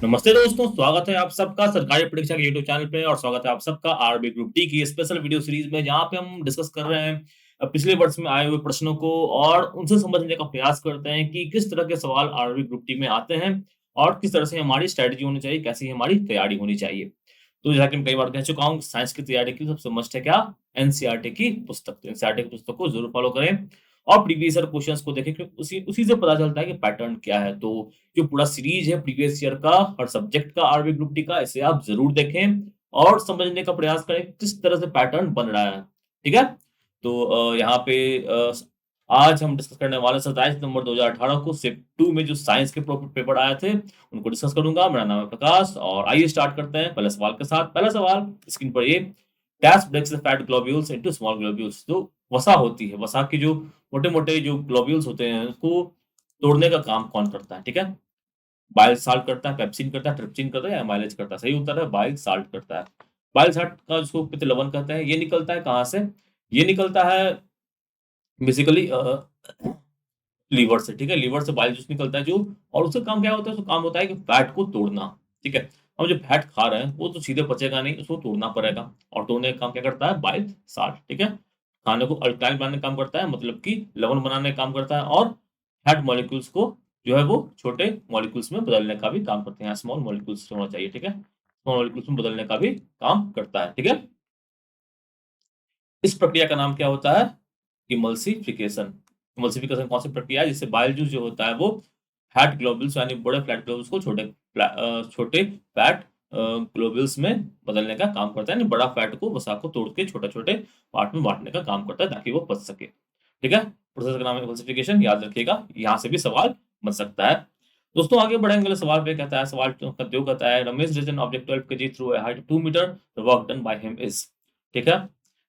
नमस्ते दोस्तों, स्वागत है आप सबका सरकारी परीक्षा के यूट्यूब चैनल पे और स्वागत है आप सबका आरबी ग्रुप डी की स्पेशल वीडियो सीरीज में, जहां पे हम डिस्कस कर रहे हैं पिछले वर्ष में आए हुए प्रश्नों को और उनसे समझने का प्रयास करते हैं कि किस तरह के सवाल आरबी ग्रुप डी में आते हैं और किस तरह से हमारी स्ट्रेटजी होनी चाहिए, कैसी हमारी तैयारी होनी चाहिए। तो जैसा कि मैं कई बार कह चुका हूँ, साइंस की तैयारी की सबसे मस्ट है क्या? एनसीईआरटी की पुस्तक। तो एनसीईआरटी की पुस्तक को जरूर फॉलो करें और प्रीवियस ईयर क्वेश्चंस को देखें, क्योंकि उसी उसी से पता चलता है कि पैटर्न क्या है। तो जो पूरा सीरीज है प्रीवियस ईयर का हर सब्जेक्ट का आरबी ग्रुप डी का, इसे आप जरूर देखें और समझने का प्रयास करें कि किस तरह से पैटर्न बन रहा है। ठीक है? तो यहाँ पे आज हम डिस्कस करने वाले 27 नवंबर 2018 को शिफ्ट 2 में जो साइंस के पेपर आए थे, उनको डिस्कस करूंगा। मेरा नाम है प्रकाश और आइए स्टार्ट करते हैं पहले सवाल के साथ। पहला सवाल स्क्रीन पर ये, dash breaks the fat globules into small globules. जो वसा होती है, वसा की जो मोटे-मोटे जो ग्लोब्यूल्स होते हैं, उसको तोड़ने का काम कौन करता है? ठीक है? बाइल साल्ट करता है, पेप्सिन करता है, ट्रिप्सिन करता है या एमाइलेज करता है? सही उत्तर है बाइल साल्ट करता है। बाइल साल्ट का जिसको पित्त लवण कहते हैं, ये निकलता है कहाँ से? ये निकलता है बेसिकली लीवर से। ठीक है? लीवर से बाइल जूस निकलता है जो, और उसका काम क्या होता है? उसका काम होता है कि फैट को तोड़ना। ठीक है? हम जो फैट खा रहे हैं वो तो सीधे पचेगा नहीं, उसको तोड़ना पड़ेगा और तोड़ने का काम क्या करता है? Bile salt. ठीक है? खाने को अल्कलाइन बनाने का काम करता है, मतलब कि लवण बनाने का काम करता है, और फैट मॉलिक्यूल्स को जो है वो छोटे मॉलिक्यूल्स में बदलने का भी काम करते हैं। स्मॉल मॉलिक्यूल्स होना चाहिए। ठीक है? स्मॉल मॉलिक्यूल्स में बदलने का भी काम करता है। ठीक है? इस प्रक्रिया का नाम क्या होता है? इमल्सिफिकेशन। इमल्सिफिकेशन कौन सी प्रक्रिया है जिससे बाइल जूस जो होता है वो फैट ग्लोब्यूल्स यानी बड़े फैट ग्लोब्यूल्स को छोटे फैट ग्लोब्यूल्स में बदलने का काम करता है, यानी बड़ा फैट को वसा को तोड़ के छोटे-छोटे पार्ट में बाँटने का काम करता है ताकि वो पच सके। ठीक है? प्रोसेस का नाम है इमल्सिफिकेशन, याद रखिएगा, यहाँ से भी सवाल बन सकता है। दोस्तों आगे बढ़ेंगे अगले सवाल पे। कहता है सवाल जो कहता है, Ramesh raises object 12 KG through a height 2 metre, the work done by him is. ठीक है?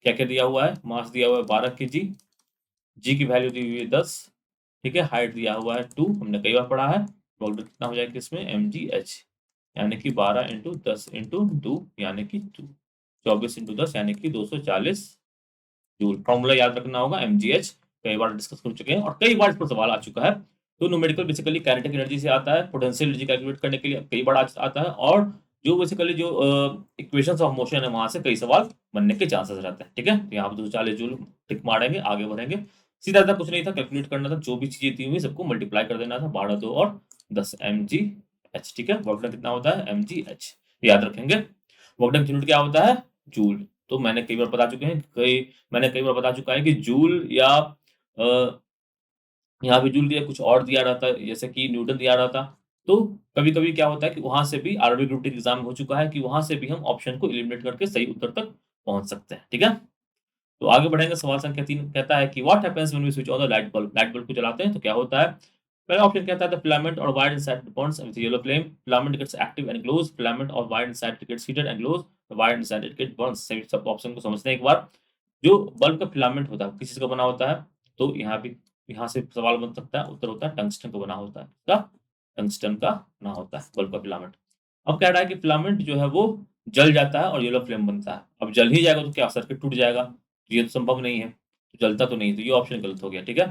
क्या-क्या दिया हुआ है? मास दिया हुआ है 12 केजी, जी की वैल्यू दी हुई है 10, ठीक है? हाइट दिया हुआ है 2, हमने कई बार पढ़ा है। वर्क डन कितना हो जाएगा इसमें? mgh, यानी कि 12 इंटू 10 इंटू 2 यानी कि 2, 24 इंटू 10 यानी कि 240 जूल। फॉर्मूला याद रखना होगा mgh, कई बार डिस्कस कर चुके हैं और कई बार इस पर सवाल आ चुका है। तो न्यूमेरिकल बेसिकली काइनेटिक एनर्जी से आता है, पोटेंशियल एनर्जी कैलकुलेट करने के लिए कई बार आता है, और जो बेसिकली जो इक्वेशंस ऑफ मोशन है वहां से कई सवाल बनने के चांसेस रहते हैं। ठीक है? तो यहाँ पे 240 जूल टिक मारेंगे, आगे बढ़ेंगे। सीधा सा कुछ नहीं था, कैलकुलेट करना था, जो भी चीजें दी हुई सबको मल्टीप्लाई कर देना था, 12 2 और 10 mgh। ठीक है? वर्क डन कितना होता है? mgh याद रखेंगे। वर्क डन यूनिट क्या होता है? जूल। तो मैंने कई बार बता चुका है कि जूल या यहाँ पे जूल दिया, कुछ और दिया रहता है, जैसे कि न्यूटन दिया रहता। तो कभी-कभी क्या होता है कि वहाँ से भी आरआरबी ग्रुप डी एग्ज़ाम हो चुका है कि वहाँ से भी हम ऑप्शन को एलिमिनेट करके सही उत्तर तक पहुँच सकते हैं। ठीक है? तो आगे बढ़ेंगे, सवाल संख्या 3 कहता है कि what happens when we switch on the light bulb? Light bulb को जलाते हैं तो क्या होता है? पहला ऑप्शन कहता है the filament or wire inside burns with yellow flame, filament gets active and glows, filament or wire inside it gets heated and glows, the wire inside it get burns. सभी सब ऑप्शन को समझते हैं एक बार। जो bulb का filament होता है, किस चीज़ का बना होता है? तो यहाँ से सवाल बन सकता है, उत्तर होता है टंगस्टन का बना होता है। क्या? टंगस्टन का बना होता है बल्ब का फिलामेंट। अब कह रहा है कि फिलामेंट जो है वो जल जाता है और येलो फ्लेम बनता है। अब जल ही जाएगा तो क्या सर्किट टूट जाएगा? तो ये तो संभव नहीं है, तो जलता तो नहीं, तो ये ऑप्शन गलत हो गया। ठीक है?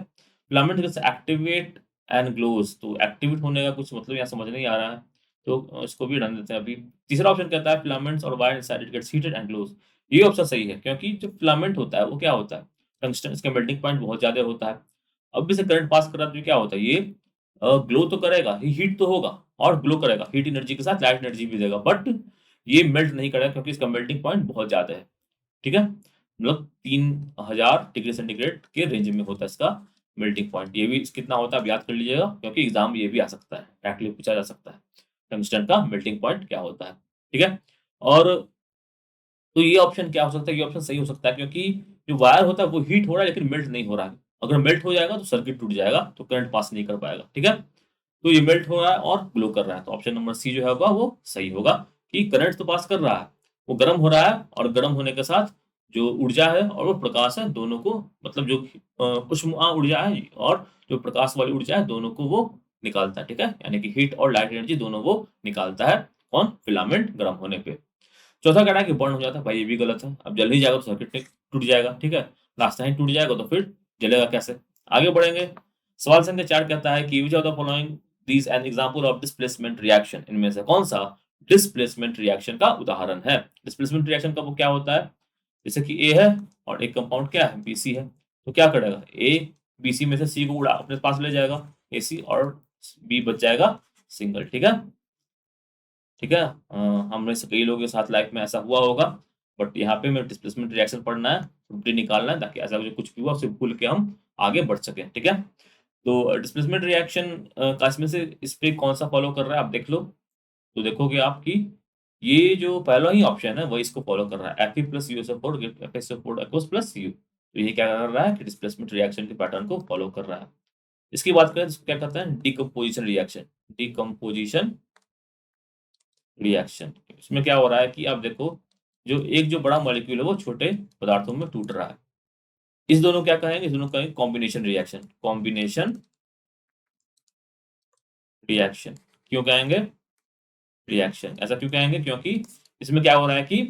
फिलामेंट जैसे एक्टिवेट एंड ग्लोज़, तो एक्टिवेट होने का कुछ मतलब यहाँ समझ नहीं आ रहा है, तो इसको भी रहने देते हैं अभी। तीसरा ऑप्शन कहता है फिलामेंट्स और wire inside it gets heated and glows. ये ऑप्शन सही है, क्योंकि जो फिलामेंट होता है वो क्या होता है? टंगस्टन, इसका मेल्टिंग पॉइंट बहुत ज़्यादा होता है। अब भी से करंट पास कर रहा है तो क्या होता है? ये ग्लो तो करेगा, हीट तो होगा और ग्लो करेगा। हीट एनर्जी के साथ लाइट एनर्जी भी देगा, बट ये मेल्ट नहीं करेगा क्योंकि इसका मेल्टिंग पॉइंट बहुत ज़्यादा है। ठीक है? मतलब 3000 डिग्री सेंटीग्रेड के रेंज में होता है इसका मेल्टिंग पॉइंट। ये भी कितना होता है आप याद कर लीजिएगा, क्योंकि एग्ज़ाम में ये भी आ सकता है, डायरेक्टली पूछा जा सकता है। टंगस्टन का मेल्टिंग पॉइंट क्या होता है? ठीक है? और तो ये ऑप्शन क्या हो सकता है? ये ऑप्शन सही हो सकता है, क्योंकि जो वायर होता है वो हीट हो रहा है लेकिन मेल्ट नहीं हो रहा है। अगर मेल्ट हो जाएगा तो सर्किट टूट जाएगा, तो करंट पास नहीं कर पाएगा। ठीक है? तो ये मेल्ट हो रहा है और ग्लो कर रहा है, तो ऑप्शन नंबर सी जो है होगा वो सही होगा कि करंट तो पास कर रहा है, वो गर्म हो रहा है और गर्म होने के साथ जो ऊर्जा है और वो प्रकाश है, दोनों को, मतलब जो ऊष्मा ऊर्जा है और जो प्रकाश वाली ऊर्जा है, दोनों को वो निकालता है। ठीक है? यानी कि हीट और लाइट एनर्जी दोनों वो निकालता है। कौन? फिलामेंट गर्म होने पे। चौथा कह रहा है कि बर्न हो जाता है। भाई ये भी गलत है, अब जल नहीं जाएगा तो सर्किट में टूट जाएगा। ठीक है? रास्ता ही टूट जाएगा तो फिर जलेगा कैसे? आगे बढ़ेंगे। सवाल संख्या 4 कहता है कि which of the following this N example of displacement reaction, इनमें से कौन सा डिस्प्लेसमेंट रिएक्शन का उदाहरण है। डिस्प्लेसमेंट रिएक्शन का वो क्या होता है, जैसे कि ए है और एक कंपाउंड क्या है, बीसी है, तो क्या करेगा, ए बीसी में से सी को उड़ा अपने पास ले जाएगा, एसी, और बी बच जाएगा सिंगल। ठीक है, ठीक है। हमने से कई लोगों के साथ लाइफ में ऐसा हुआ होगा, बट यहाँ पे हमें डिस्प्लेसमेंट रिएक्शन पढ़ना है, प्रॉपर्टी निकालना है, ताकि ऐसा जो कुछ भी हुआ उसे भूल के हम आगे बढ़ सकें। ठीक है, तो डिस्प्लेसमेंट रिएक्शन का इसमें से इस पे कौन सा फॉलो कर रहा है आप देख लो, तो देखोगे आप कि ये जो पहला ही ऑप्शन है वही इसको फॉलो कर रहा है, Fe plus USO4 get FeSO4 aqueous plus U, तो ये क्या कर रहा है कि डिस्प्लेसमेंट रिएक्शन के पैटर्न को फॉलो कर रहा है। इसकी बात करें तो इसको क्या कहते हैं, डिकम्पोजिशन रिएक्शन। डिकम्पोजिशन रिएक्शन, इसमें क्या हो रहा है कि आप देखो, जो एक जो बड़ा मॉलिक्यूल है वो छोटे पदार्थों में टूट रहा है, इस दोनों क्या कहेंगे, इस दोनों कहेंगे कॉम्बिनेशन रिएक्शन। कॉम्बिनेशन रिएक्शन क्यों कहेंगे रिएक्शन, ऐसा क्यों कहेंगे, क्योंकि इसमें क्या हो रहा है कि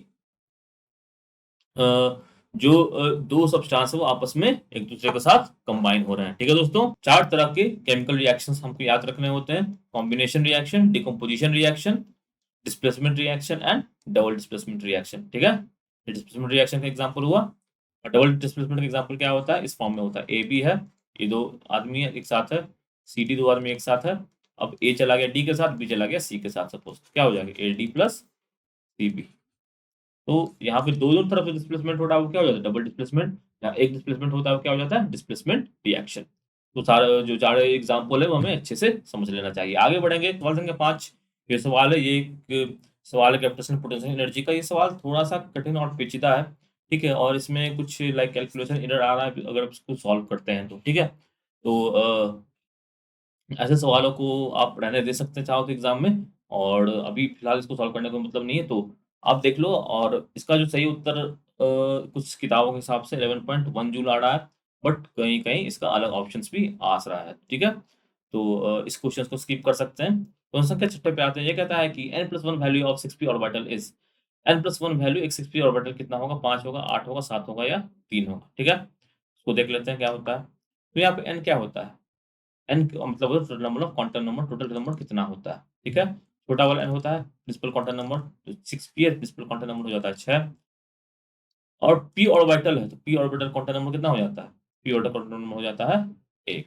अ, जो दो सब्सटेंस है वो आपस में एक दूसरे के साथ कंबाइन हो रहे हैं। ठीक है दोस्तों, चार तरह के केमिकल रिएक्शंस हमको याद रखने होते हैं, combination reaction, decomposition reaction, displacement reaction and double displacement reaction. ठीक है, डिस्प्लेसमेंट रिएक्शन का एग्जांपल हुआ, और डबल डिस्प्लेसमेंट का एग्जांपल क्या होता है, इस फॉर्म में होता है, ए बी है, ये दो आदमी है एक साथ है, सी डी दो आदमी एक साथ है, अब ए चला गया डी के साथ, बी चला गया सी के साथ, सपोज क्या हो जाएगा, A D plus C B. तो यहाँ पे दोनों तरफ से डिस्प्लेसमेंट हो रहा है वो क्या हो जाता है, डबल डिस्प्लेसमेंट, या एक डिस्प्लेसमेंट होता है वो क्या हो जाता है, डिस्प्लेसमेंट रिएक्शन। तो सारे जो चार एग्जाम्पल है वो हमें अच्छे से समझ लेना चाहिए। आगे बढ़ेंगे, सवाल संख्या 5, ये सवाल है, ये एक सवाल है कैपिटेशन पोटेंशियल एनर्जी का। ये सवाल थोड़ा सा कठिन और पेचीदा है, ठीक है, और इसमें कुछ लाइक कैलकुलेशन एरर आ रहा है अगर आप इसको सॉल्व करते हैं तो। ठीक है, तो ऐसे सवालों को आप रहने दे सकते हैं चाहो तो एग्जाम में, और अभी फिलहाल इसको सॉल्व करने का मतलब नहीं है, तो आप देख लो। और इसका जो सही उत्तर कुछ किताबों के हिसाब से 11.1 जूल आ रहा है, बट कहीं कहीं इसका अलग ऑप्शंस भी आ रहा है। ठीक है, तो इस क्वेश्चन को स्किप कर सकते हैं। क्वेश्चन संख्या 6 पे आते हैं, ये कहता है कि n+1 value of 6p orbital is, n+1 value एक 6p ऑर्बिटल कितना होगा, 5 होगा, 8 होगा, 7 होगा या 3 होगा। ठीक है, इसको देख लेते हैं क्या होता है। तो यहाँ पे n क्या होता है, एन मतलब total number of quantum number, total number कितना होता है। ठीक है, छोटा वाला एन होता है प्रिंसिपल क्वांटम नंबर, तो 6p है, प्रिंसिपल क्वांटम नंबर हो जाता है 6, और p ऑर्बिटल है तो p ऑर्बिटल क्वांटम नंबर कितना हो जाता है, p ऑर्बिटल क्वांटम नंबर हो जाता है 1,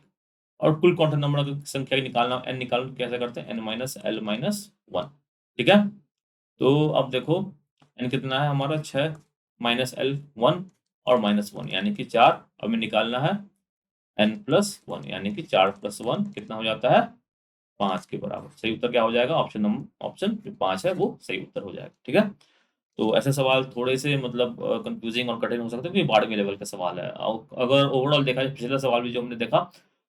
और कुल क्वांटम नंबर की संख्या निकालना, n निकालना कैसे करते हैं, n माइनस l माइनस 1। ठीक है, तो अब देखो n कितना है हमारा 6 माइनस l 1 और माइनस 1 यानी कि 4, अब हमें निकालना है n+1 यानी कि 4 + 1 कितना हो जाता है 5 के बराबर। सही उत्तर क्या हो जाएगा, ऑप्शन जो 5 है वो सही उत्तर हो जाएगा। ठीक है, तो ऐसे सवाल थोड़े से मतलब कंफ्यूजिंग और कठिन हो सकते हैं, क्योंकि 12वीं लेवल का सवाल है। और अगर ओवरऑल देखा जाए, पिछला सवाल भी जो हमने देखा,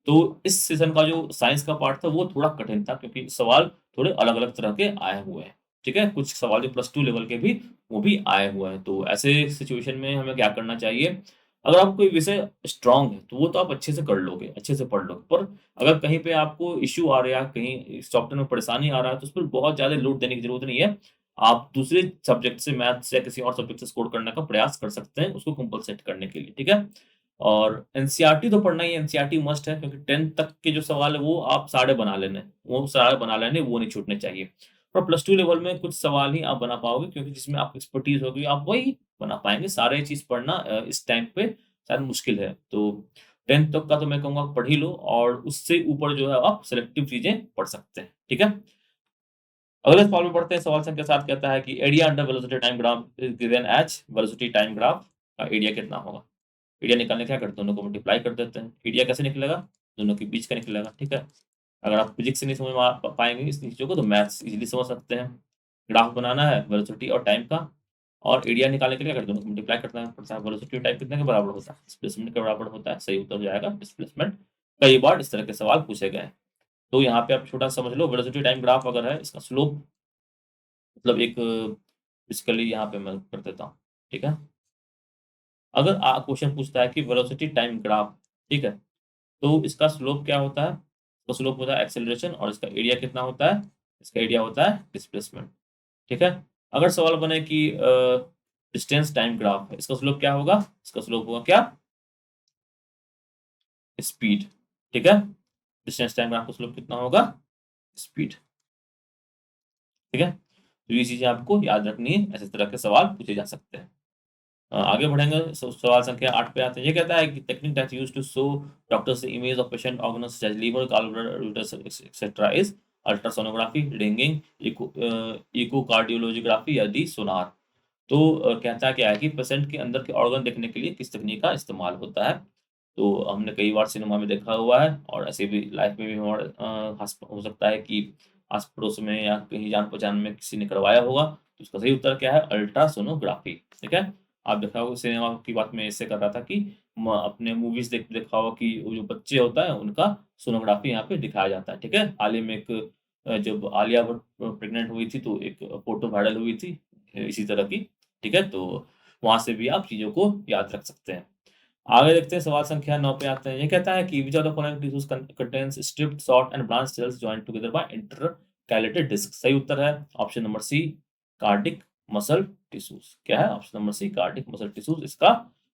तो इस सेशन का जो साइंस का पार्ट था वो थोड़ा कठिन था, क्योंकि सवाल थोड़े अलग अलग तरह के आए हुए हैं। ठीक है, कुछ सवाल जो +2 लेवल के भी वो भी आए हुए हैं। तो ऐसे सिचुएशन में हमें क्या करना चाहिए, अगर आपको कोई विषय स्ट्रांग है तो वो तो आप अच्छे से कर लोगे, अच्छे से पढ़ लोगे, पर अगर कहीं पे आपको इश्यू आ रहा है, कहीं सॉफ्टवेयर में परेशानी आ रहा है, तो उस पर बहुत ज़्यादा लोड देने की ज़रूरत नहीं है। आप दूसरे सब्जेक्ट से, मैथ्स या किसी और सब्जेक्ट से स्कोर करने का प्रयास कर सकते हैं, उसको कंपनसेट करने के लिए। ठीक है, और एनसीईआरटी तो पढ़ना ही है, एनसीईआरटी मस्ट है, क्योंकि 10th तक के जो सवाल है वो आप सारे बना लेने, वो सारे बना लेने, वो नहीं छूटने चाहिए। और +2 लेवल में कुछ सवाल ही आप बना पाओगे, क्योंकि जिसमें आप एक्सपर्टीज़ होगी आप वही बना पाएँगे। सारे चीज़ पढ़ना इस टाइम पे शायद मुश्किल है। तो 10th तक का तो मैं कहूँगा पढ़ ही लो, और उससे ऊपर जो है आप सिलेक्टिव चीज़ें पढ़ सकते हैं। ठीक है? अगले सवाल में बढ़ते हैं। सवाल संख्या 7 कहता है कि area under velocity time graph is given as, velocity time graph का एरिया कितना होगा? एरिया निकालने क्या करते हैं, दोनों को मल्टीप्लाई कर देते हैं। एरिया कैसे निकलेगा? दोनों के बीच का निकलेगा। ठीक है? अगर आप फिजिक्स से नहीं समझ पाएँगे इस चीज़ों को, तो मैथ्स इज़िली समझ सकते हैं। ग्राफ बनाना है वेलोसिटी और टाइम का, और एरिया निकालने के लिए क्या करते हैं, दोनों को मल्टीप्लाई करना है पड़ता है। वेलोसिटी और टाइम कितने के बराबर होता है? डिस्प्लेसमेंट के बराबर होता है। सही उत्तर हो जाएगा डिस्प्लेसमेंट। कई बार इस तरह के सवाल पूछे गए हैं। तो यहाँ पे आप छोटा समझ लो, वेलोसिटी टाइम ग्राफ अगर है, इसका स्लोप मतलब एक बेसिकली यहाँ पे मैं कर देता हूँ। ठीक है? अगर क्वेश्चन पूछता है कि वेलोसिटी टाइम ग्राफ, ठीक है? तो इसका स्लोप क्या होता है? तो स्लोप होता है एक्सेलरेशन, और इसका एरिया कितना होता है? इसका एरिया होता है डिस्प्लेसमेंट। ठीक है? अगर सवाल बने कि डिस्टेंस टाइम ग्राफ है, इसका स्लोप क्या होगा? इसका स्लोप होगा क्या? स्पीड। ठीक है? डिस्टेंस टाइम ग्राफ का स्लोप कितना होगा? स्पीड। ठीक है, तो ये चीजें आपको याद रखनी है, ऐसे तरह के सवाल पूछे जा सकते हैं। आगे बढ़ेंगे, सवाल संख्या 8 पे आते हैं। ये कहता है कि technique that used to show doctors the image of patient organs such as liver, gall bladder, uterus etcetera is ultrasonography, ringing, echocardiography या दी सोनार। तो कहता क्या है कि पेशेंट के अंदर के ऑर्गन देखने के लिए किस तकनीक का इस्तेमाल होता है। तो हमने कई बार सिनेमा में देखा हुआ है और ऐसे भी लाइफ में भी हमारे हो सकता है कि आस पड़ोस में या कहीं जान पहचान में किसी ने करवाया होगा। तो उसका सही उत्तर क्या है? अल्ट्रासोनोग्राफी। ठीक है, आप देखा होगा सिनेमा की बात मैं इससे कर रहा था कि अपने मूवीज देखा होगा कि वो जो बच्चे होता है उनका सोनोग्राफी यहाँ पे दिखाया जाता है। ठीक है, हाल ही में एक जब आलिया भट्ट प्रेग्नेंट हुई थी तो एक फोटो वायरल हुई थी इसी तरह की। ठीक है, तो वहां से भी आप चीजों को याद रख सकते हैं। आगे देखते हैं, सवाल संख्या 9 पे आते हैं। ये कहता है कि which of the following tissues contains striped short and branch cells joint together by intercalated disc. सही उत्तर है option number C, cardiac muscle tissues. क्या है? Option number C, cardiac muscle tissues इसका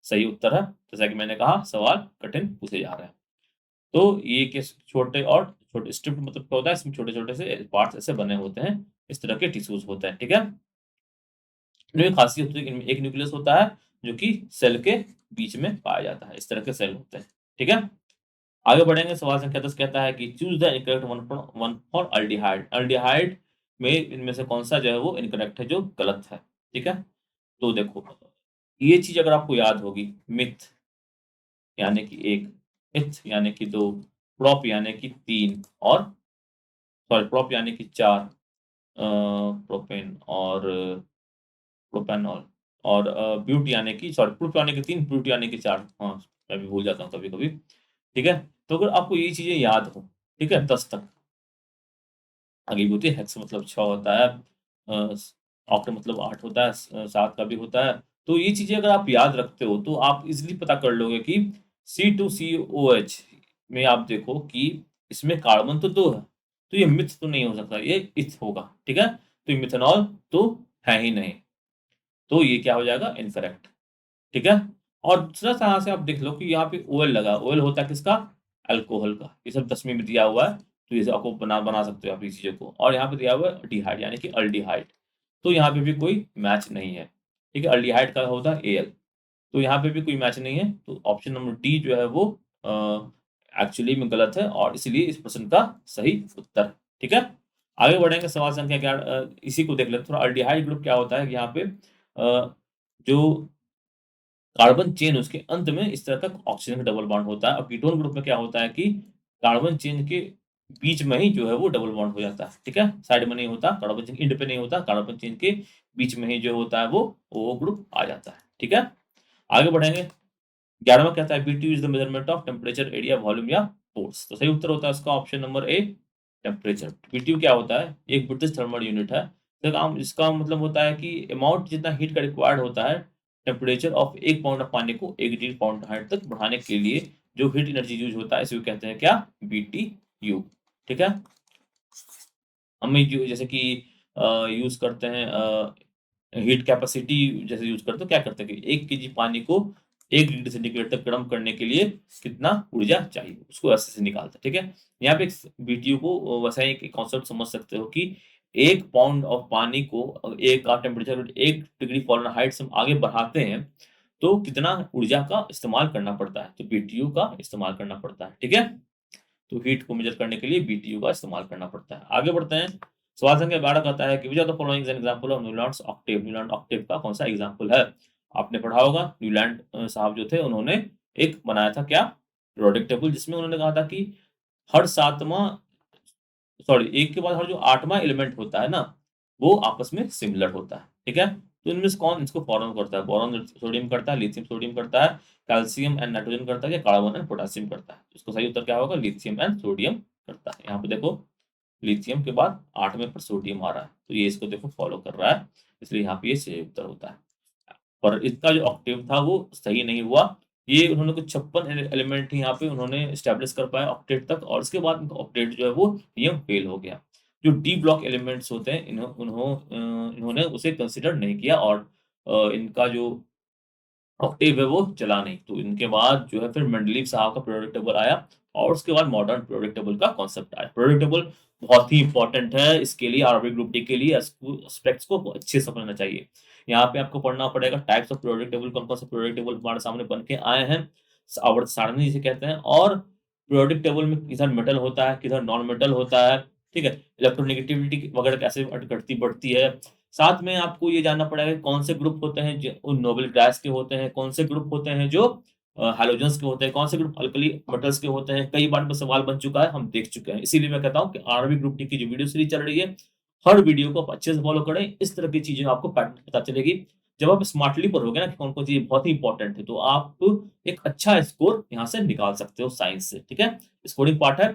सही उत्तर है। जैसा कि मैंने कहा, सवाल कठिन पूछे जा रहे हैं। तो ये के छोटे और छोटे स्ट्रिप्ड मतलब क्या होता है? इसमें छोटे छोटे से पार्ट्स ऐसे बने होते हैं, इस तरह के टिश्यूज होते हैं। ठीक है, इनमें एक खासियत होती है कि इनमें एक न्यूक्लियस होता है जो कि सेल के बीच में पाया जाता है। इस तरह के सेल होते हैं। ठीक है, आगे बढ़ेंगे, सवाल संख्या 10 कहता है कि choose the incorrect one for aldehyde. Aldehyde में इनमें से कौन सा जो है वो इनकरेक्ट है, जो गलत है। ठीक है, तो देखो, ये चीज अगर आपको याद होगी, मिथ यानी कि एक, इथ यानी कि दो, प्रोप यानी कि तीन, और सॉरी प्रोप यानी कि चार, प्रोपेन और प्रोपेनॉल, और ब्यूट यानी कि सॉरी प्रूफ यानी कि तीन, ब्यूट यानी कि चार। हाँ, मैं भी भूल जाता हूँ कभी कभी। ठीक है, तो अगर आपको ये चीजें याद हो, ठीक है, 10 तक, आगे भी होती है, हेक्स मतलब 6 होता है, ऑक्ट मतलब 8 होता है, 7 का भी होता है। तो ये चीजें अगर आप याद रखते हो तो आप इजीली पता कर लोगे कि C2COH में आप देखो कि इसमें कार्बन तो 2 है, तो ये मिथ तो नहीं हो सकता, ये इथ होगा। ठीक है, तो ये मिथेनॉल तो है ही नहीं, तो ये क्या हो जाएगा? इनकरेक्ट। ठीक है, और दूसरा तरह से आप देख लो कि यहाँ पे ओएल लगा, ओएल होता है किसका? अल्कोहल का। ये सब 10वीं में दिया हुआ है, तो ये आपको बना बना सकते हो आप इस चीजों को। और यहाँ पे दिया हुआ है डिहाइड यानी कि अल्डिहाइड, तो यहाँ पे भी कोई मैच नहीं है। ठीक है, अल्डिहाइड का होता है एल, तो यहाँ पे भी कोई मैच नहीं है, तो ऑप्शन नंबर डी जो है वो एक्चुअली में गलत है और इसलिए इस प्रश्न का सही उत्तर। ठीक है, आगे बढ़ेंगे, सवाल संख्या 11, इसी को देख लेते हैं थोड़ा। अल्डिहाइड ग्रुप क्या होता है? यहाँ पे जो कार्बन चेन उसके अंत में इस तरह का ऑक्सीजन का डबल बॉन्ड होता है। और कीटोन ग्रुप में क्या होता है कि कार्बन चेन के बीच में ही जो है वो डबल बॉन्ड हो जाता है। ठीक है, साइड में नहीं होता, कार्बन चेन इंड पे नहीं होता, कार्बन चेन के बीच में ही जो होता है वो ओ ग्रुप आ जाता है। ठीक है, आगे बढ़ेंगे, 11वां कहता है BTU is the measurement of temperature, area, volume या फोर्स। तो सही उत्तर होता है उसका option number A, temperature. BTU क्या होता है? एक ब्रिटिश थर्मल यूनिट है। तो काम इसका मतलब होता है कि अमाउंट जितना हीट का रिक्वायर्ड होता है टेम्परेचर ऑफ 1 पाउंड ऑफ पानी को 1 डिग्री पाउंड हाइट तक बढ़ाने के लिए, जो हीट एनर्जी यूज होता है इसे कहते हैं क्या? बीटीयू। ठीक है, हम जैसे कि यूज करते हैं हीट कैपेसिटी, जैसे यूज करते हैं, क्या करते हैं कि 1 केजी पानी को 1 डिग्री सेंटीग्रेड तक गर्म करने के लिए कितना ऊर्जा चाहिए, उसको ऐसे से निकालते हैं। ठीक है, यहाँ पे बीटीयू को वैसा ही एक कॉन्सेप्ट समझ सकते हो कि 1 पाउंड ऑफ पानी को एक का टेम्परेचर 1 डिग्री फ़ारेनहाइट से हम आगे बढ़ाते हैं तो कितना ऊर्जा का इस्तेमाल करना पड़ता है, तो बीटीयू का इस्तेमाल करना पड़ता है। ठीक है, तो हीट को मेजर करने के लिए बीटीयू का इस्तेमाल करना पड़ता है। आगे बढ़ते हैं, सवाल संख्या 12 कहता है कि which of the following is an example of Newlands octave. Newland octave का कौन सा एग्जांपल है? आपने पढ़ा होगा, न्यूलैंड साहब जो थे उन्होंने एक बनाया था क्या? पीरियोडिक टेबल, जिसमें उन्होंने कहा था कि हर सातवां सॉरी एक के बाद हर जो 8वां एलिमेंट होता है ना, वो आपस में सिमिलर होता है। ठीक है, तो इनमें से कौन इसको फॉर्म करता है? बोरॉन सोडियम करता है, लिथियम सोडियम करता है, कैल्शियम एंड नाइट्रोजन करता है, या कार्बन एंड पोटेशियम करता है? इसको सही उत्तर क्या होगा? लिथियम एंड सोडियम करता है। यहाँ पे देखो, लिथियम के बाद 8वें पर सोडियम आ रहा है, तो ये इसको देखो फॉलो कर रहा है, इसलिए यहाँ पे ये सही उत्तर होता है। पर इसका जो ऑक्टेव था वो सही नहीं हुआ। ये उन्होंने कुछ 56 एलिमेंट यहाँ पे उन्होंने एस्टेब्लिश कर पाया ऑक्टेट तक, और उसके बाद इनका ऑक्टेट जो है वो नियम फेल हो गया। जो डी ब्लॉक एलिमेंट्स होते हैं इन्होंने उसे कंसिडर नहीं किया, और इनका जो ऑक्टेव है वो चला नहीं। तो इनके बाद जो है फिर मेंडलीव साहब का पीरियोडिक टेबल आया, और उसके बाद मॉडर्न पीरियोडिक टेबल का कॉन्सेप्ट आया। पीरियोडिक टेबल बहुत ही इंपॉर्टेंट है इसके लिए, आरआरबी ग्रुप डी के लिए एस्पेक्ट्स को अच्छे से समझना चाहिए। यहाँ पे आपको पढ़ना पड़ेगा टाइप्स ऑफ पीरियोडिक टेबल, कौन-कौन से पीरियोडिक टेबल हमारे सामने बन के आए हैं, आवर्त सारणी जिसे कहते हैं, और पीरियोडिक टेबल में किधर मेटल होता है, किधर नॉन मेटल होता है, ठीक है? इलेक्ट्रोनेगेटिविटी वगैरह कैसे घटती बढ़ती है। साथ में आपको ये जानना पड़ेगा कि कौन से ग्रुप होते हैं जो उन नोबेल गैस के होते हैं, कौन से ग्रुप होते हैं जो हैलोजेंस के होते हैं, कौन से ग्रुप अल्कली मेटल्स के होते हैं। कई बार में सवाल बन चुका है, हम देख चुके हैं। इसीलिए मैं कहता हूँ कि आरआरबी ग्रुप डी की जो वीडियो सीरीज चल रही है, हर वीडियो को आप अच्छे से फॉलो करें। इस तरह की चीजें आपको पैटर्न पता चलेगी। जब आप स्मार्टली पढ़ोगे ना कि कौन-कौन चीज़ बहुत ही इंपॉर्टेंट है, तो आप एक अच्छा स्कोर यहाँ से निकाल सकते हो साइंस से, ठीक है? स्कोरिंग पार्ट है।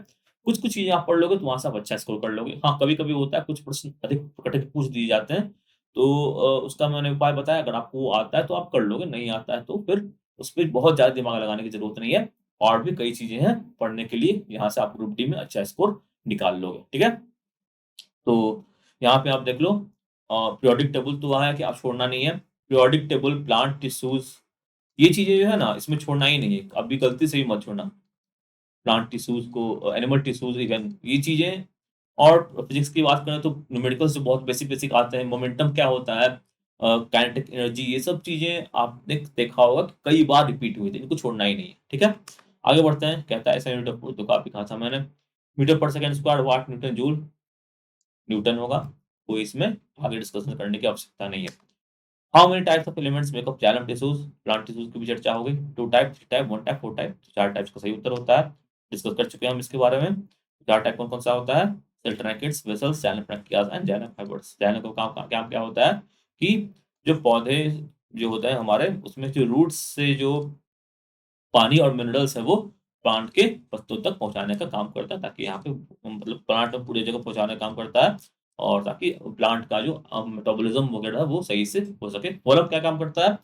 कुछ-कुछ चीज़ें आप पढ़ लोगे तो वहाँ से आप अच्छा स्कोर कर लोगे। हाँ, कभी-कभी होता है कुछ प्रश्न अधिक कठिन पूछ दिए जाते हैं, तो उसका मैंने उपाय बताया, अगर आपको वो आता है तो आप कर लोगे, नहीं आता है तो फिर उसपे बहुत ज़्यादा दिमाग लगाने की ज़रूरत नहीं है। और भी कई चीज़ें हैं पढ़ने के लिए, यहाँ से आप ग्रुप डी में अच्छा स्कोर निकाल लोगे, ठीक है? तो यहाँ पे आप देख लो, पीरियोडिक टेबल तो वहाँ है कि आप छोड़ना नहीं है। पीरियोडिक टेबल, प्लांट टिश्यूज़, ये चीज़ें जो है ना, इसमें छोड़ना ही नहीं है। कभी गलती से भी मत छोड़ना। प्लांट टिश्यूज़ को, एनिमल टिश्यूज़ इवन ये चीज़ें। और फिज़िक्स की बात करें तो न्यूमेरिकल्स जो बहुत बेसिक-बेसिक आते हैं, मोमेंटम क्या होता है, काइनेटिक एनर्जी, ये सब चीज़ें आपने देखा होगा कि कई बार रिपीट हुई थी, इनको छोड़ना ही नहीं है, ठीक है? आगे बढ़ते हैं, कहता है SI यूनिट ऑफ तो काफ़ी कहा था मैंने। मीटर पर सेकंड स्क्वायर, वाट, न्यूटन, जूल, न्यूटन होगा। कोई इसमें आगे डिस्कशन करने की आवश्यकता नहीं है। How many types of elements make up xylem tissues, plant tissues की भी चर्चा हो गई। 2 type, 3 type, 1 type, 4 type, 4 types का सही उत्तर होता है। डिस्कस कर चुके हैं हम इसके बारे में। 4 टाइप कौन-कौन सा होता है? Cell tracheids, vessels, xylem parenchyma and xylem fibres. Xylem का काम क्या होता है कि जो पौधे जो होते हैं हमारे, उसमें जो रूट्स से जो पानी और मिनरल्स है वो प्लांट के पत्तों तक पहुँचाने का काम करता है, ताकि यहाँ पे मतलब प्लांट में पूरी जगह पहुँचाने का काम करता है, और ताकि प्लांट का जो मेटाबॉलिज्म वगैरह है वो सही से हो सके। कोलम क्या काम करता है?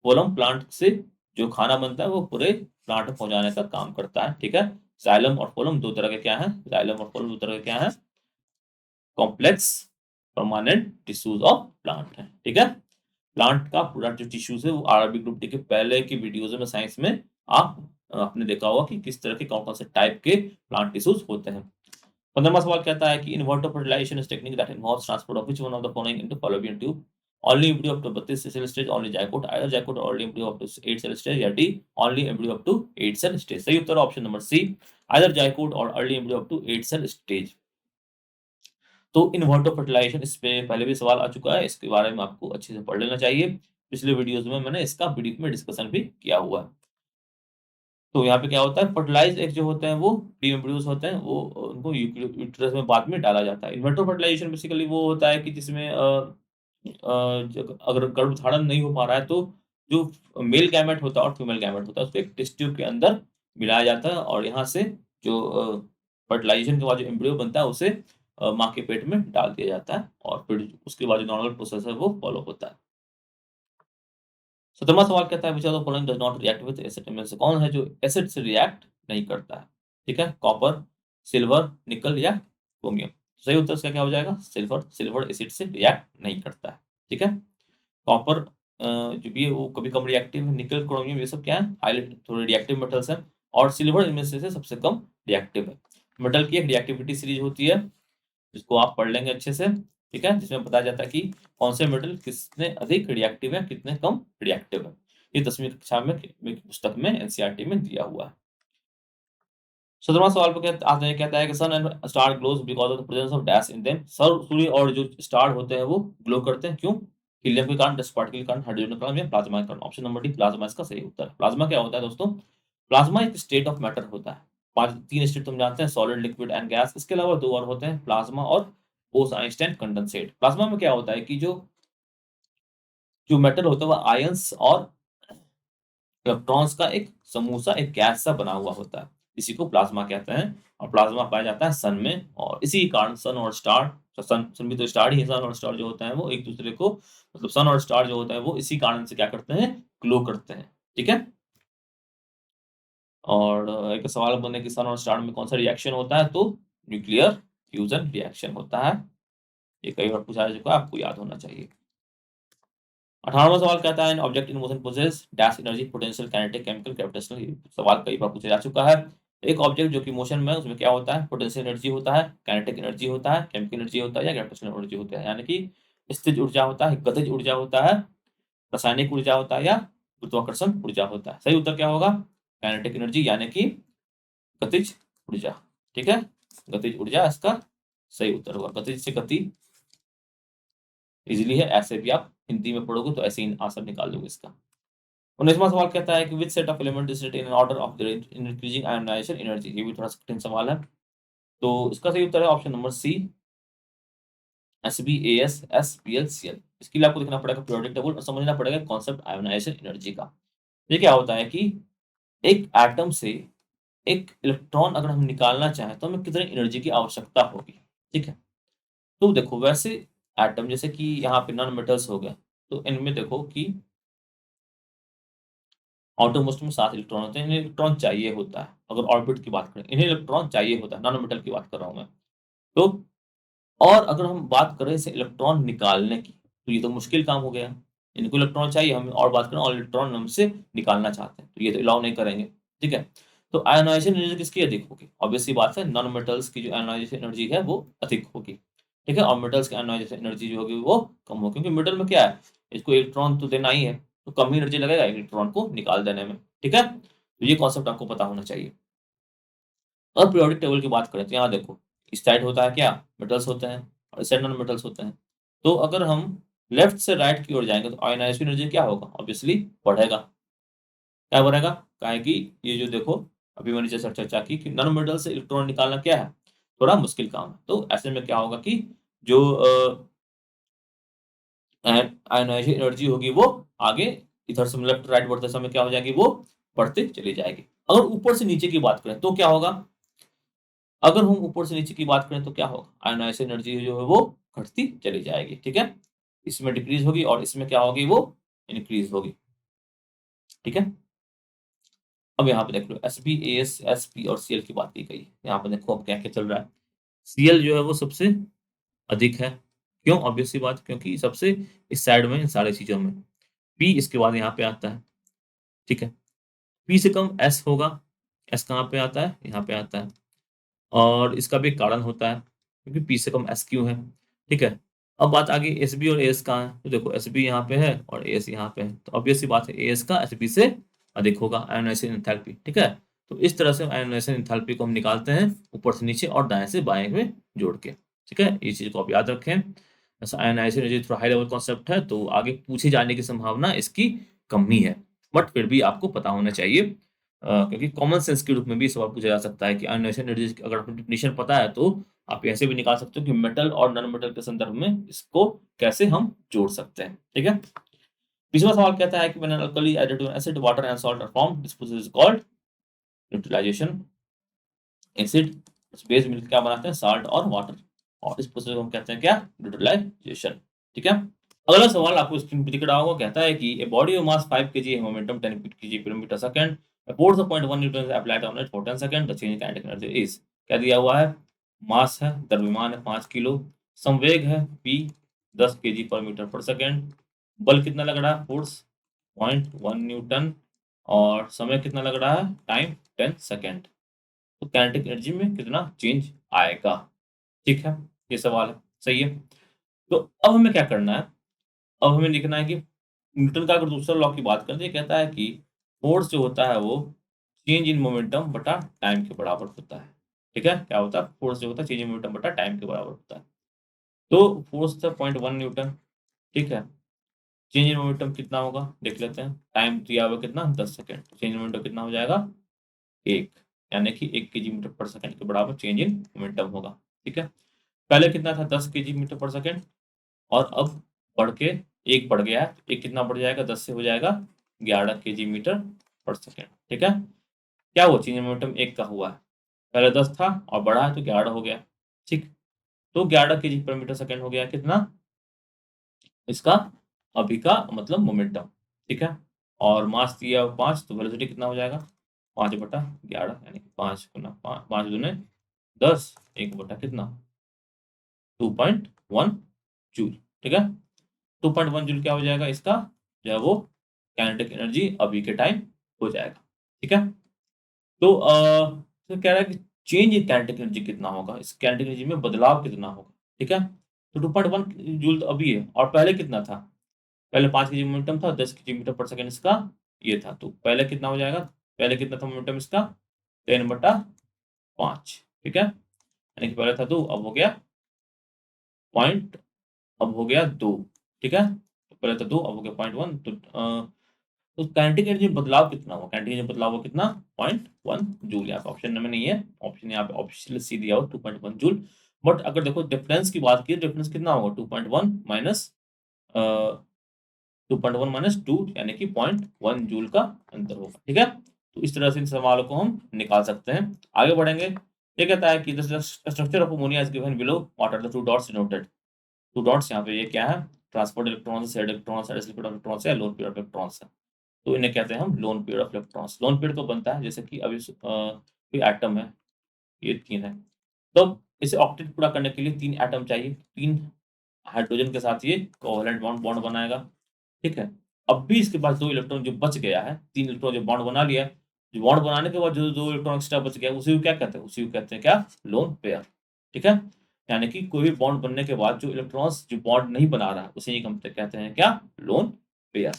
कोलम प्लांट से जो खाना बनता है वो पूरे प्लांट में पहुँचाने का काम करता है, ठीक है? जाइलम और कोलम 2 तरह के क्या हैं? जाइलम और कोलम 2 तरह के क्या हैं? Complex permanent tissues of plant है, ठीक है? प्लांट का पूरा जो टिश्यूज है वो आरआरबी ग्रुप डी के पहले की वीडियोज में साइंस में आप आपने देखा होगा कि किस तरह के कौन-कौन से टाइप के प्लांट टिश्यूज होते हैं। 15वां सवाल कहता है कि in vitro fertilisation is technique that involves transport of which one of the following into Fallopian tube? Only embryo up to 32 cell stage, only zygote, either zygote or only embryo up to 8 cell stage, या D only embryo up to 8 cell stage. सही उत्तर option number C, either zygote or early embryo up to 8 cell stage. तो in vitro fertilisation, इस पे पहले भी सवाल आ चुका है, इसके बारे में आपको अच्छे से पढ़ लेना चाहिए। पिछले वीडियोज़ में मैंने इसका ब्रीफ में डिस्कशन भी किया हुआ है। तो यहाँ पे क्या होता है, फर्टिलाइज्ड एग जो होते हैं वो प्री एम्ब्रियोस होते हैं, वो उनको यूटेरस में बाद में डाला जाता है। इन्वर्टर फर्टिलाइजेशन बेसिकली वो होता है कि जिसमें अगर गर्भधारण नहीं हो पा रहा है तो जो मेल गैमेट होता है और फीमेल गैमेट होता है उसको एक टेस्ट ट्यूब के अंदर मिलाया जाता है, और यहाँ से जो फर्टिलाइजेशन के बाद जो एम्ब्रियो बनता है उसे माँ के पेट में डाल दिया जाता है, और फिर उसके बाद जो नॉर्मल प्रोसेस है वो फॉलो होता है। 17वां सवाल कहता है, which of the following does not react with acid? इनमें से कौन है जो एसिड से रिएक्ट नहीं करता है? ठीक है? कॉपर, सिल्वर, निकल या क्रोमियम। सही उत्तर इसका क्या हो जाएगा? सिल्वर। सिल्वर एसिड से रिएक्ट नहीं करता है। ठीक है? कॉपर जो भी है वो कभी कम रिएक्टिव है। निकल, क्रोमियम ये सब क्या है? हाईली थोड़े रिएक्टिव मेटल्स हैं, और सिल्वर इनमें से सबसे कम रिएक्टिव है। मेटल की एक रिएक्टिविटी सीरीज होती है जिसको आप पढ़ लेंगे अच्छे से, ठीक है? जिसमें बताया जाता है कि कौन से मेटल कितने अधिक रिएक्टिव है, कितने कम रिएक्टिव है। ये 10वीं कक्षा में की पुस्तक में एनसीईआरटी में दिया हुआ है। 17वां सवाल पे कहता है कि sun and star glows because of the presence of dash in them. सूर्य और जो स्टार होते हैं वो ग्लो करते हैं, क्यों? हीलियम के कारण, डस्ट पार्टिकल के कारण, हाइड्रोजन के कारण, या प्लाज्मा के कारण। ऑप्शन नंबर डी प्लाज्मा इसका सही उत्तर है। प्लाज्मा क्या होता है दोस्तों? प्लाज्मा एक स्टेट ऑफ मैटर होता है। 3 स्टेट तुम जानते हैं, सॉलिड, लिक्विड एंड गैस। इसके अलावा 2 और होते हैं, प्लाज्मा और बोस-आइंस्टाइन कंडेंसेट। प्लाज्मा में क्या होता है कि जो जो मेटल होता है वो आयंस और इलेक्ट्रॉन्स का एक समूह सा, एक गैस सा बना हुआ होता है। इसी को प्लाज्मा कहते हैं, और प्लाज्मा पाया जाता है सन में, और इसी के कारण सन और स्टार, सन भी तो स्टार ही है, सन और स्टार जो होते हैं वो एक दूसरे को, मतलब सन और स्टार जो होता है वो इसी कारण से क्या करते हैं? ग्लो करते हैं। ठीक है? और एक सवाल बने कि सन और स्टार में कौन सा रिएक्शन होता है, तो न्यूक्लियर फ्यूजन रिएक्शन होता है। ये कई बार पूछा जा चुका है, आपको याद होना चाहिए। 18वां सवाल कहता है, an object in motion possesses dash energy, potential, kinetic, chemical, gravitational. ये सवाल कई बार पूछा जा चुका है। एक ऑब्जेक्ट जो कि मोशन में है उसमें क्या होता है, पोटेंशियल एनर्जी होता है, काइनेटिक एनर्जी होता है, केमिकल एनर्जी होता है या ग्रेविटेशनल एनर्जी होता है। यानी कि स्थितिज ऊर्जा होता है, गतिज ऊर्जा होता है, रासायनिक ऊर्जा होता है या गुरुत्वाकर्षण ऊर्जा होता है। सही उत्तर क्या होगा? काइनेटिक एनर्जी यानी कि गतिज ऊर्जा। ठीक है, गतिज ऊर्जा इसका सही उत्तर होगा। गतिज से गति इजीली है, ऐसे भी आप हिंदी में पढ़ोगे तो ऐसे ही आंसर निकाल दोगे इसका। 19वां सवाल कहता है कि which set of element is in order of the increasing ionisation energy. ये भी थोड़ा सा कठिन सवाल है। तो इसका सही उत्तर है option number C, Sb, As, Sbl, Cl। इसके लिए आपको देखना पड़ेगा पीरियोडिक टेबल और समझना पड़ेगा कॉन्सेप्ट आयोनाइजेशन एनर्जी का। ये क्या होता है कि एक एटम से एक इलेक्ट्रॉन अगर हम निकालना चाहें तो हमें कितनी एनर्जी की आवश्यकता होगी। ठीक है, तो देखो वैसे एटम जैसे कि यहाँ पे नॉन मेटल्स हो गए, तो इनमें देखो कि आउटरमोस्ट में 7 इलेक्ट्रॉन होते हैं। इन्हें इलेक्ट्रॉन चाहिए होता है। अगर ऑर्बिट की बात करें, इन्हें इलेक्ट्रॉन चाहिए होता है। नॉन मेटल की बात कर रहा हूँ मैं। तो और अगर हम बात करें इसे इलेक्ट्रॉन निकालने की, तो ये तो मुश्किल काम हो गया। इनको इलेक्ट्रॉन चाहिए हमें, और बात करें और इलेक्ट्रॉन हमसे निकालना चाहते हैं, तो ये तो अलाउ नहीं करेंगे। ठीक है, तो आयोनाइजेशन एनर्जी किसकी अधिक होगी? ऑब्वियस सी बात है, नॉन मेटल्स की जो आयोनाइजेशन एनर्जी है वो अधिक होगी। ठीक है, और मेटल्स की आयोनाइजेशन एनर्जी जो होगी वो कम होगी, क्योंकि मेटल में क्या है, इसको इलेक्ट्रॉन तो देना ही है, तो कम ही एनर्जी लगेगा इलेक्ट्रॉन को निकाल देने में। ठीक है, तो ये कॉन्सेप्ट आपको पता होना चाहिए। और पीरियोडिक टेबल की बात करें तो यहाँ देखो, इस साइड होता है क्या, मेटल्स होते हैं, और इस साइड नॉन मेटल्स होते हैं। तो अगर हम लेफ्ट से राइट की ओर जाएंगे तो आयोनाइजेशन एनर्जी क्या होगा? ऑब्वियसली बढ़ेगा। क्या बढ़ेगा? काहे कि ये जो देखो, अभी मैंने जैसा चर्चा की कि नॉन मेटल से इलेक्ट्रॉन निकालना क्या है, थोड़ा मुश्किल काम है। तो ऐसे में क्या होगा कि जो आयोनाइजेशन एनर्जी होगी वो आगे इधर से लेफ्ट राइट बढ़ते समय क्या हो जाएगी, वो बढ़ते चली जाएगी। अगर ऊपर से नीचे की बात करें तो क्या होगा? अगर हम ऊपर से नीचे की बात करें तो क्या होगा? आयोनाइजेशन एनर्जी जो है वो घटती चली जाएगी। ठीक है, इसमें डिक्रीज होगी और इसमें क्या होगी, वो इंक्रीज होगी। ठीक है, अब यहाँ पे देख लो Sb, As, Sp और Cl की बात की गई है। यहाँ पे देखो अब क्या क्या चल रहा है। Cl जो है वो सबसे अधिक है। क्यों? ऑब्वियस सी बात, क्योंकि सबसे इस साइड में इन सारी चीजों में P इसके बाद यहाँ पे आता है। ठीक है, P से कम S होगा। S कहाँ पे आता है? यहाँ पे आता है। और इसका भी एक कारण होता है, क्योंकि पी से कम एस क्यू है। ठीक है, अब बात आ गई एस बी और एस कहाँ है। तो देखो एस बी यहाँ पे है और एस यहाँ पे है, तो ऑब्वियस सी बात है एस का एस बी से अधिक होगा आयोनाइजेशन एंथैल्पी। ठीक है, तो इस तरह से आयोनाइजेशन एंथैल्पी को हम निकालते हैं ऊपर से नीचे और दाएं से बाएं में जोड़ के। ठीक है, ये चीज को आप याद रखें। ऐसा आयोनाइजेशन एनर्जी थोड़ा हाई लेवल कॉन्सेप्ट है, तो आगे पूछे जाने की संभावना इसकी कम ही है, बट फिर भी आपको पता होना चाहिए। क्योंकि कॉमन सेंस के रूप में भी सवाल पूछा जा सकता है कि आयोनाइजेशन एनर्जी की अगर आपको डेफिनेशन पता है तो आप ऐसे भी निकाल सकते हो कि मेटल और नॉन मेटल के संदर्भ में इसको कैसे हम जोड़ सकते हैं। ठीक है, 20वां सवाल कहता है कि when an alkali added to acid water and salt are formed, this process is called neutralisation. Acid base मिलकर क्या बनाते हैं, सॉल्ट और वाटर, और इस प्रोसेस को हम कहते हैं क्या, न्यूट्रलाइजेशन। ठीक है, अगला सवाल आपको स्क्रीन पे दिख रहा होगा, कहता है कि a body of mass 5 kg है, momentum 10 kg per meter second, a force of 0.1 Newton is applied on it for 10 second, the change in kinetic energy is. क्या दिया हुआ है? मास है, द्रव्यमान है 5 किलो, संवेग है p 10 kg पर मीटर पर सेकंड, बल कितना लग रहा है, फोर्स 0.1 न्यूटन, और समय कितना लग रहा है, टाइम 10 सेकंड। तो काइनेटिक एनर्जी में कितना चेंज आएगा? ठीक है, ये सवाल है। सही है, तो अब हमें क्या करना है? अब हमें लिखना है कि न्यूटन का अगर दूसरा लॉ की बात करें तो ये कहता है कि फोर्स जो होता है वो चेंज इन मोमेंटम बटा टाइम के बराबर होता है। ठीक है, क्या होता है? फोर्स जो होता है चेंज इन मोमेंटम बटा टाइम के बराबर होता है। तो फोर्स था 0.1 न्यूटन। ठीक है, चेंज इन मोमेंटम कितना होगा देख लेते हैं। टाइम दिया हुआ कितना, 10 सेकंड। चेंज इन मोमेंटम कितना हो जाएगा, 1, यानी कि 1 केजी मीटर पर सेकंड के बराबर चेंज इन मोमेंटम होगा। ठीक है, पहले कितना था, 10 केजी मीटर पर सेकंड, और अब बढ़ के 1 बढ़ गया है। 1 कितना बढ़ जाएगा, 10 से हो जाएगा 11 केजी मीटर पर सेकंड। ठीक है, क्या वो चेंज इन मोमेंटम 1 का हुआ है, पहले 10 था और बढ़ा है तो 11 हो गया। ठीक, तो 11 केजी पर मीटर सेकंड हो गया कितना, इसका अभी का मतलब मोमेंटम। ठीक है, और मास दिया 5, तो वेलोसिटी कितना हो जाएगा, 5/11, यानी कि 5 गुना 5 दूने 10, 1 बटा कितना, 2.1 जूल। ठीक है, 2.1 जूल क्या हो जाएगा इसका, जो है वो काइनेटिक एनर्जी अभी के टाइम हो जाएगा। ठीक है, तो तो कह रहा है कि चेंज इन काइनेटिक एनर्जी कितना होगा, इस काइनेटिक एनर्जी में बदलाव कितना होगा, ठीक है? तो 2.1 जूल तो अभी है और पहले कितना था? पहले 5 केजी मोमेंटम था, 10 केजी मीटर पर सेकंड इसका ये था। तो पहले कितना हो जाएगा? पहले कितना था मोमेंटम इसका? 10/5, ठीक है? यानी कि पहले था 2, अब हो गया पॉइंट, अब हो गया 2, ठीक है? तो पहले था 2, अब हो गया 0.1। तो काइनेटिक एनर्जी में बदलाव कितना हुआ? काइनेटिक एनर्जी में बदलाव हुआ कितना? 0.1 जूल। यहाँ पे ऑप्शन में नहीं है, ऑप्शन यहाँ पे ऑप्शन सी दिया हुआ 2.1 जूल। बट अगर देखो डिफरेंस की बात की, डिफरेंस कितना होगा? 2.1 माइनस 2.1 माइनस 2 यानी कि 0.1 जूल का अंतर होगा, ठीक है? तो इस तरह से इन सवालों को हम निकाल सकते हैं। आगे बढ़ेंगे। ये कहता है कि the structure of ammonia is given below, what are the two dots denoted? Two dots यहाँ पे ये क्या है? Transport electrons, shared electrons, addition of electrons है, लोन पेयर ऑफ इलेक्ट्रॉन्स है। तो इन्हें कहते हैं हम lone pair of electrons. Lone pair तो बनता है जैसे कि अभी कोई एटम है, ये 3 है, तो इसे ऑक्टेट पूरा करने के लिए 3 एटम चाहिए। 3 हाइड्रोजन के साथ ये कोवैलेंट बॉन्ड बॉन्ड बनाएगा, ठीक है? अब भी इसके पास 2 इलेक्ट्रॉन जो बच गया है, 3 इलेक्ट्रॉन जो बॉन्ड बना लिया है, जो बॉन्ड बनाने के बाद जो 2 इलेक्ट्रॉन एक्स्ट्रा बच गया, उसी को क्या कहते हैं? उसी को कहते हैं क्या? लोन पेयर, ठीक है? यानी कि कोई भी बॉन्ड बनने के बाद जो इलेक्ट्रॉन्स जो बॉन्ड नहीं बना रहा है, उसे ही हम कहते हैं क्या? Lone pair.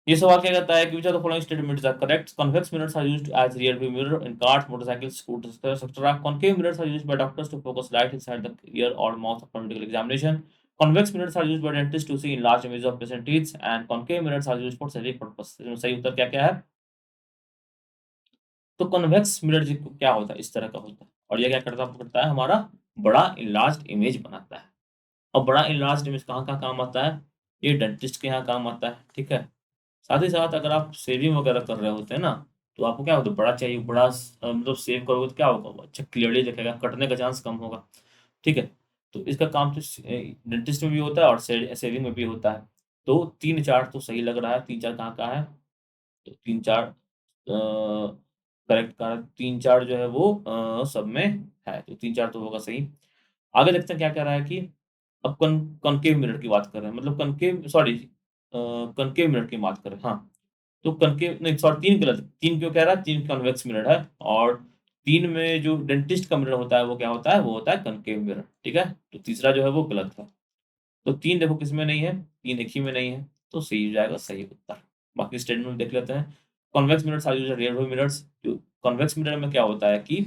ये सवाल क्या कहता है कि which of the following statements are correct? Convex mirrors are used as rear view mirror in cars, motorcycles, scooters, etc. Concave mirrors are used by doctors to focus light inside the ear or mouth for medical examination. Convex mirrors are used by dentists to see enlarged images of patient teeth, and concave mirrors are used for surgery purpose. इसमें सही उत्तर क्या क्या है? तो convex mirror जी क्या होता है? इस तरह का होता है, और ये क्या करता है? हमारा बड़ा इनलार्ज्ड इमेज बनाता है। और बड़ा इनलार्ज्ड इमेज कहाँ-कहाँ काम आता है? ये डेंटिस्ट के यहाँ काम आता है, ठीक है? साथ ही साथ अगर आप शेविंग वगैरह कर रहे होते हैं ना, तो आपको क्या होता है? बड़ा चाहिए, बड़ा मतलब शेव करोगे तो क्या होगा? वो अच्छा क्लियरली दिखेगा, कटने का चांस कम होगा, ठीक है? तो इसका काम तो डेंटिस्ट में भी होता है और शेविंग में भी होता है। तो 3-4 तो सही लग रहा है, 3-4 कहाँ-कहाँ है? तो 3-4 करेक्ट कहा, 3-4 जो है वो सब में है, तो 3-4 तो होगा सही। आगे देखते हैं क्या कह रहा है कि अब कॉनकेव मिरर की बात कर रहे हैं, मतलब कॉनकेव सॉरी कॉनकेव मिरर की बात करें, हाँ। तो कॉनकेव नहीं सॉरी 3 गलत, 3 क्यों कह रहा है? 3 कॉन्वेक्स मिरर है, और 3 में जो डेंटिस्ट का मिरर होता है वो क्या होता है? वो होता है कॉनकेव मिरर, ठीक है? तो तीसरा जो है वो गलत है। तो 3 देखो किसमें नहीं है? 3 एक ही में नहीं है, तो सही हो जाएगा सही उत्तर। बाकी स्टेटमेंट देख लेते हैं। Convex mirrors are used as rear view mirrors. जो कॉन्वेक्स मिरर में क्या होता है कि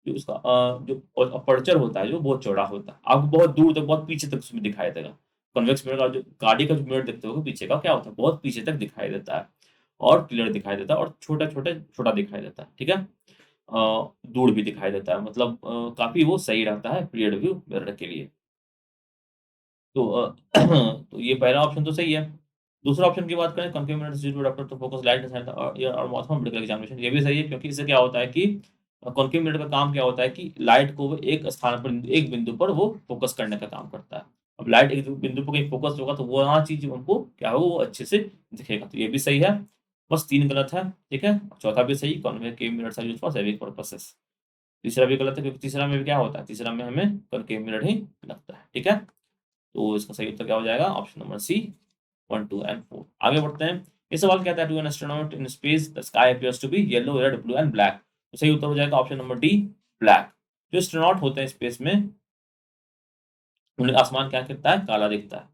जो उसका जो अपर्चर होता है जो बहुत चौड़ा होता है। आपको बहुत दूर तक, बहुत पीछे तक उसमें दिखाई देगा। कॉन्वेक्स मिरर का जो गाड़ी का जो मिरर देखते होगे पीछे का क्या होता है? बहुत पीछे तक दिखाई देता है और क्लियर दिखाई देता है और छोटा दिखाई देता है, ठीक है? दूर भी दिखाई देता है, मतलब काफ़ी वो सही रहता है रियर व्यू मिरर के लिए। तो तो ये पहला ऑप्शन तो सही है। दूसरा ऑप्शन की बात करें, concave mirrors used by doctor to focus light inside the ear और माउथ फॉर मेडिकल एग्जामिनेशन, ये भी सही है, क्योंकि इससे क्या होता है कि कॉन्केव मिरर का काम क्या होता है कि लाइट को वो एक स्थान पर, एक बिंदु पर वो फोकस करने का काम करता है। अब लाइट एक बिंदु पर कहीं फोकस होगा तो वो वहाँ चीज़ हमको क्या होगा? वो अच्छे से दिखेगा, तो ये भी सही है। बस 3 गलत है, ठीक है? चौथा भी सही, concave mirrors are used for shaving purposes. तीसरा भी गलत है, क्योंकि तीसरा में भी क्या होता है? तीसरा में हमें कॉन्केव मिरर ही लगता है, ठीक है? तो इसका सही उत्तर क्या हो जाएगा? Option number C 1, 2 and 4। आगे बढ़ते हैं। ये सवाल कहता है to an astronaut in space the sky appears to be yellow, red, blue and black. तो सही उत्तर हो जाएगा ऑप्शन नंबर डी, ब्लैक। जो एस्ट्रोनॉट होते हैं स्पेस में, उन्हें आसमान क्या दिखता है? काला दिखता है।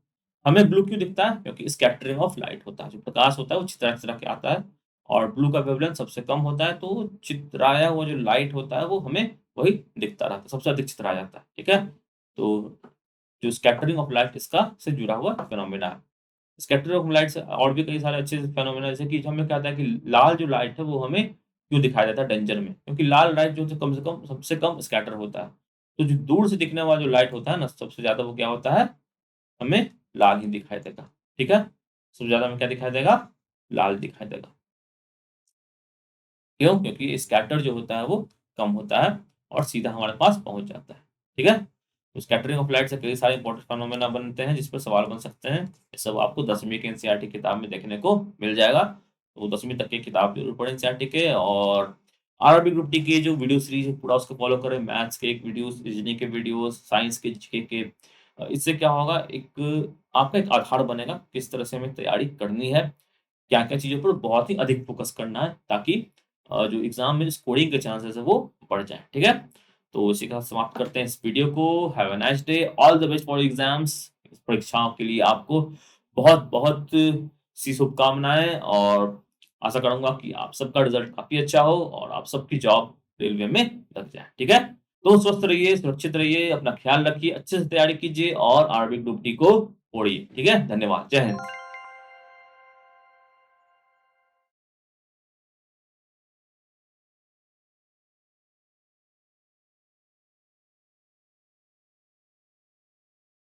हमें ब्लू क्यों दिखता है? क्योंकि स्कैटरिंग ऑफ लाइट होता है, जो प्रकाश होता है वो चित्रा के आता है, और ब्लू का वेवलेंथ सबसे कम होता है, तो चित्राया हुआ जो लाइट होता है वो हमें वही दिखता रहता है, सबसे अधिक चित्रा जाता है, ठीक है? तो जो स्कैटरिंग ऑफ लाइट इसका से जुड़ा हुआ फिनोमेना है। स्कैटरिंग ऑफ लाइट से और भी कई सारे अच्छे फिनोमेना, जैसे कि हमें क्या होता है कि लाल जो लाइट है वो हमें क्यों दिखाई देता है डेंजर में? क्योंकि लाल लाइट जो है कम से कम सबसे कम स्कैटर होता है। तो जो दूर से दिखने वाला जो लाइट होता है ना, सबसे ज़्यादा वो क्या होता है? हमें लाल ही दिखाई देगा, ठीक है? सबसे ज़्यादा हमें क्या दिखाई देगा? लाल दिखाई देगा। क्यों? क्योंकि स्कैटर जो होता है वो कम होता है और सीधा हमारे पास पहुँच जाता है, ठीक है? तो स्कैटरिंग ऑफ लाइट से कई सारे इंपॉर्टेंट फिनोमेना बनते हैं, जिस पर सवाल बन सकते हैं। ये सब आपको 10वीं के एनसीईआरटी किताब में देखने को मिल जाएगा। तो 10वीं तक की किताब जरूर पढ़ें एनसीईआरटी के, और आरआरबी ग्रुप डी के जो वीडियो सीरीज है पूरा उसको फॉलो करें। मैथ्स के एक वीडियोस, रीजनिंग के वीडियोस, साइंस के जीके के। इससे क्या होगा, एक आपका एक आधार बनेगा किस तरह से हमें तैयारी करनी है, क्या-क्या चीज़ों पर बहुत ही अधिक फ़ोकस करना है, ताकि जो एग्ज़ाम में स्कोरिंग के चांसेस है वो बढ़ जाएँ, ठीक है? तो इसी के साथ समाप्त करते हैं इस वीडियो को। Have a nice day, all the best for exams. इस परीक्षाओं के लिए आपको बहुत-बहुत सी शुभकामनाएँ और आशा करूँगा कि आप सबका रिज़ल्ट काफ़ी अच्छा हो और आप सबकी जॉब रेलवे में लग जाए, ठीक है? तो स्वस्थ रहिए, सुरक्षित रहिए, अपना ख़्याल रखिए, अच्छे से तैयारी कीजिए और आरआरबी ग्रुप डी को पढ़िए, ठीक है? धन्यवाद। जय हिंद।